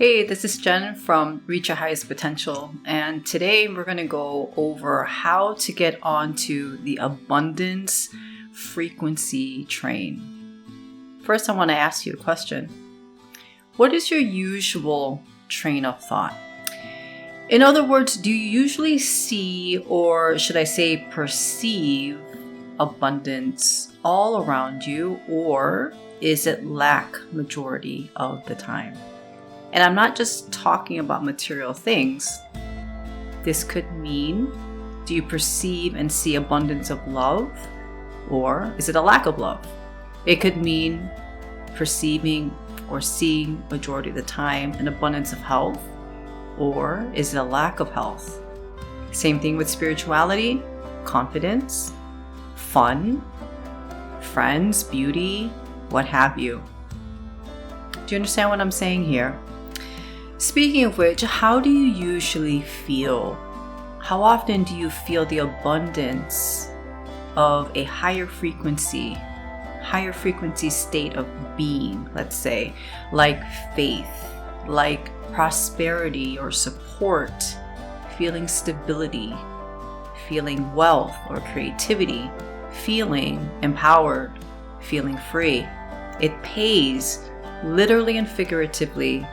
Hey, this is Jen from Reach Your Highest Potential, and today we're going to go over how to get onto the abundance frequency train. First, I want to ask you a question. What is your usual train of thought? In other words, do you usually see, or should I say perceive, abundance all around you, or is it lack majority of the time? And I'm not just talking about material things. This could mean, do you perceive and see abundance of love, or is it a lack of love? It could mean perceiving or seeing majority of the time an abundance of health, or is it a lack of health? Same thing with spirituality, confidence, fun, friends, beauty, what have you. Do you understand what I'm saying here? Speaking of which, how do you usually feel? How often do you feel the abundance of a higher frequency state of being, let's say, like faith, like prosperity or support, feeling stability, feeling wealth or creativity, feeling empowered, feeling free? It pays, literally and figuratively,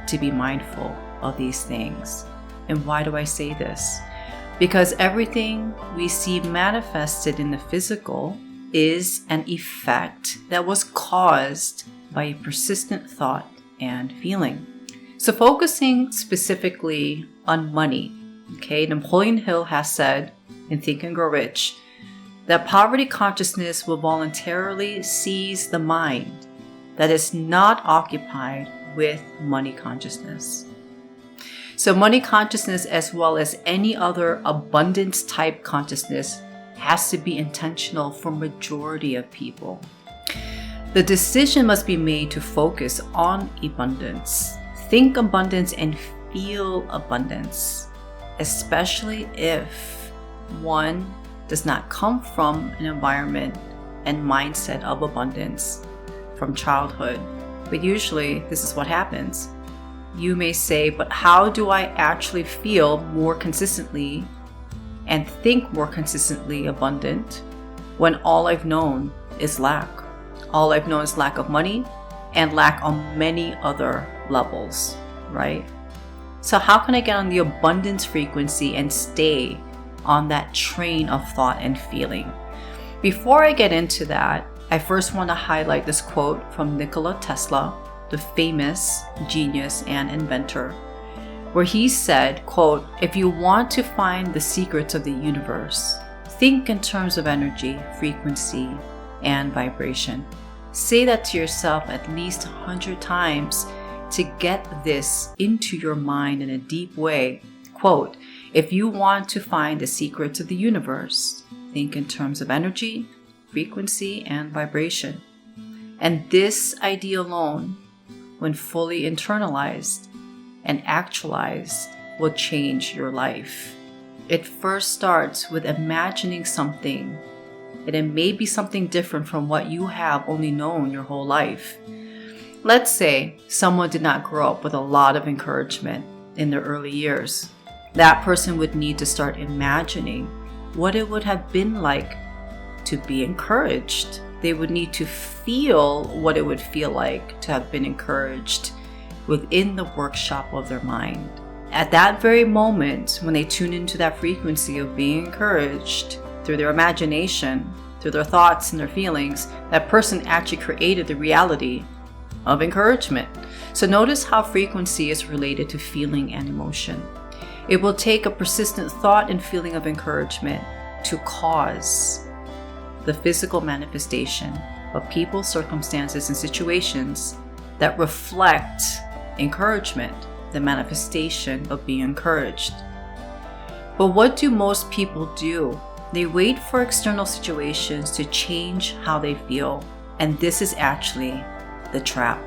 to be mindful of these things. And why do I say this? Because everything we see manifested in the physical is an effect that was caused by a persistent thought and feeling. So focusing specifically on money, okay, Napoleon Hill has said in Think and Grow Rich that poverty consciousness will voluntarily seize the mind that is not occupied with money consciousness. So money consciousness, as well as any other abundance type consciousness, has to be intentional for majority of people. The decision must be made to focus on abundance. Think abundance and feel abundance, especially if one does not come from an environment and mindset of abundance from childhood. But usually, this is what happens. You may say, but how do I actually feel more consistently and think more consistently abundant when all I've known is lack? All I've known is lack of money and lack on many other levels, right? So how can I get on the abundance frequency and stay on that train of thought and feeling? Before I get into that, I first want to highlight this quote from Nikola Tesla, the famous genius and inventor, where he said, quote, "If you want to find the secrets of the universe, think in terms of energy, frequency, and vibration. Say that to yourself at least 100 times to get this into your mind in a deep way. Quote, if you want to find the secrets of the universe, think in terms of energy, frequency, and vibration." And this idea alone, when fully internalized and actualized, will change your life. It first starts with imagining something, and it may be something different from what you have only known your whole life. Let's say someone did not grow up with a lot of encouragement in their early years. That person would need to start imagining what it would have been like to be encouraged. They would need to feel what it would feel like to have been encouraged within the workshop of their mind. At that very moment, when they tune into that frequency of being encouraged through their imagination, through their thoughts and their feelings, that person actually created the reality of encouragement. So notice how frequency is related to feeling and emotion. It will take a persistent thought and feeling of encouragement to cause the physical manifestation of people, circumstances, and situations that reflect encouragement, the manifestation of being encouraged. But what do most people do? They wait for external situations to change how they feel. And this is actually the trap.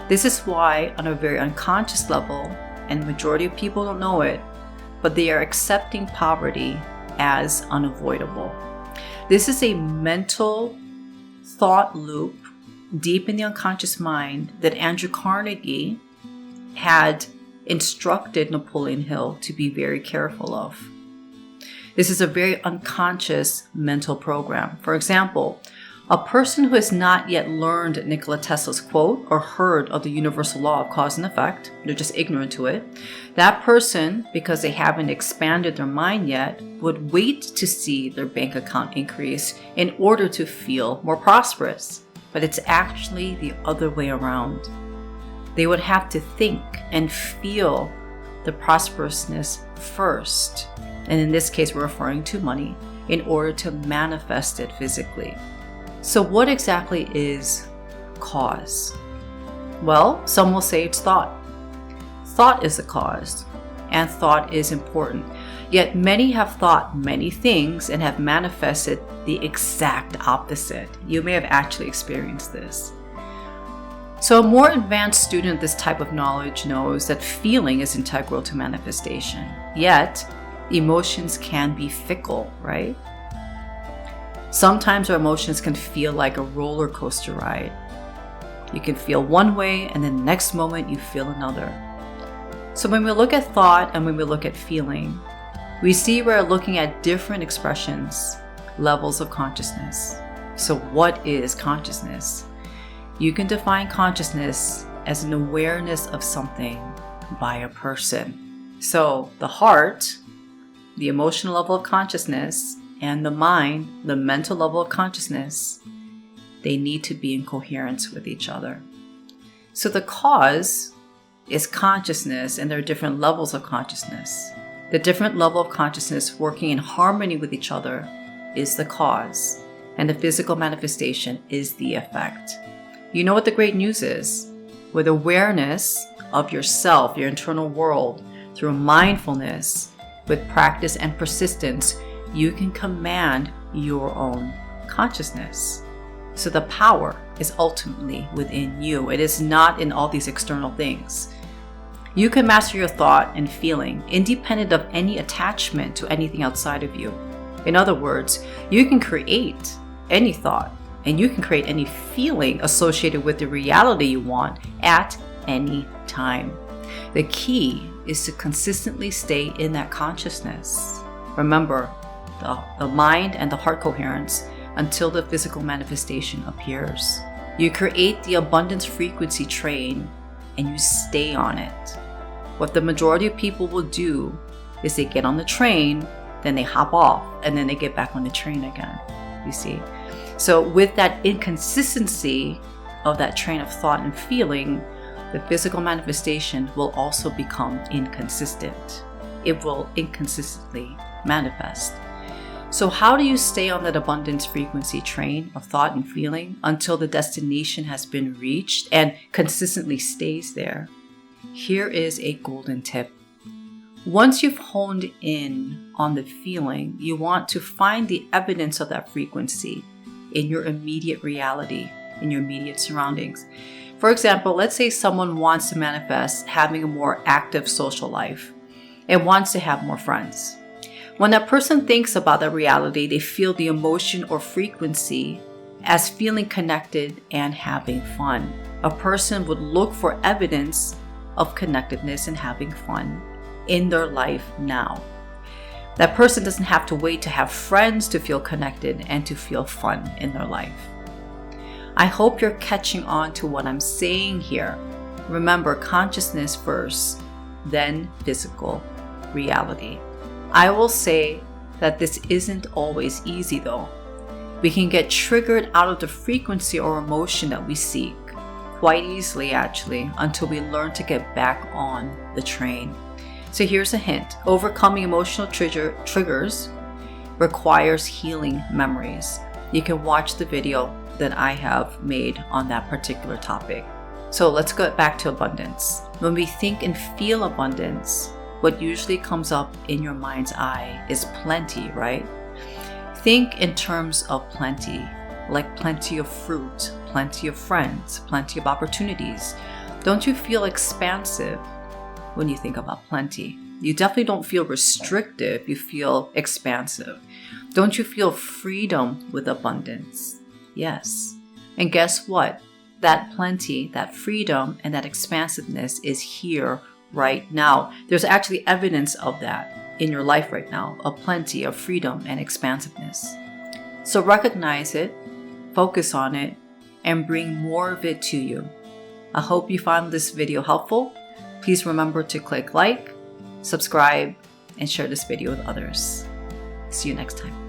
This is why, on a very unconscious level, and the majority of people don't know it, but they are accepting poverty as unavoidable. This is a mental thought loop deep in the unconscious mind that Andrew Carnegie had instructed Napoleon Hill to be very careful of. This is a very unconscious mental program. For example, a person who has not yet learned Nikola Tesla's quote or heard of the universal law of cause and effect, they're just ignorant to it, that person, because they haven't expanded their mind yet, would wait to see their bank account increase in order to feel more prosperous. But it's actually the other way around. They would have to think and feel the prosperousness first. And in this case, we're referring to money, in order to manifest it physically. So what exactly is cause? Well, some will say it's thought. Thought is the cause, and thought is important. Yet many have thought many things and have manifested the exact opposite. You may have actually experienced this. So a more advanced student of this type of knowledge knows that feeling is integral to manifestation. Yet, emotions can be fickle, right? Sometimes our emotions can feel like a roller coaster ride. You can feel one way and then the next moment you feel another. So when we look at thought and when we look at feeling, we see we're looking at different expressions, levels of consciousness. So what is consciousness? You can define consciousness as an awareness of something by a person. So the heart, the emotional level of consciousness, and the mind, the mental level of consciousness, they need to be in coherence with each other. So the cause is consciousness, and there are different levels of consciousness. The different level of consciousness working in harmony with each other is the cause, and the physical manifestation is the effect. You know what the great news is? With awareness of yourself, your internal world, through mindfulness, with practice and persistence, you can command your own consciousness. So the power is ultimately within you. It is not in all these external things. You can master your thought and feeling independent of any attachment to anything outside of you. In other words, you can create any thought and you can create any feeling associated with the reality you want at any time. The key is to consistently stay in that consciousness. Remember, the mind and the heart coherence until the physical manifestation appears. You create the abundance frequency train and you stay on it. What the majority of people will do is they get on the train, then they hop off, and then they get back on the train again, you see. So with that inconsistency of that train of thought and feeling, the physical manifestation will also become inconsistent. It will inconsistently manifest. So how do you stay on that abundance frequency train of thought and feeling until the destination has been reached and consistently stays there? Here is a golden tip. Once you've honed in on the feeling, you want to find the evidence of that frequency in your immediate reality, in your immediate surroundings. For example, let's say someone wants to manifest having a more active social life and wants to have more friends. When that person thinks about that reality, they feel the emotion or frequency as feeling connected and having fun. A person would look for evidence of connectedness and having fun in their life now. That person doesn't have to wait to have friends to feel connected and to feel fun in their life. I hope you're catching on to what I'm saying here. Remember, consciousness first, then physical reality. I will say that this isn't always easy though. We can get triggered out of the frequency or emotion that we seek quite easily actually until we learn to get back on the train. So here's a hint. Overcoming emotional triggers requires healing memories. You can watch the video that I have made on that particular topic. So let's go back to abundance. When we think and feel abundance, what usually comes up in your mind's eye is plenty, right? Think in terms of plenty, like plenty of fruit, plenty of friends, plenty of opportunities. Don't you feel expansive when you think about plenty? You definitely don't feel restrictive, you feel expansive. Don't you feel freedom with abundance? Yes. And guess what? that plenty, that freedom, and that expansiveness is here right now. There's actually evidence of that in your life right now, of plenty, of freedom and expansiveness. So recognize it, focus on it, and bring more of it to you. I hope you found this video helpful. Please remember to click like, subscribe, and share this video with others. See you next time.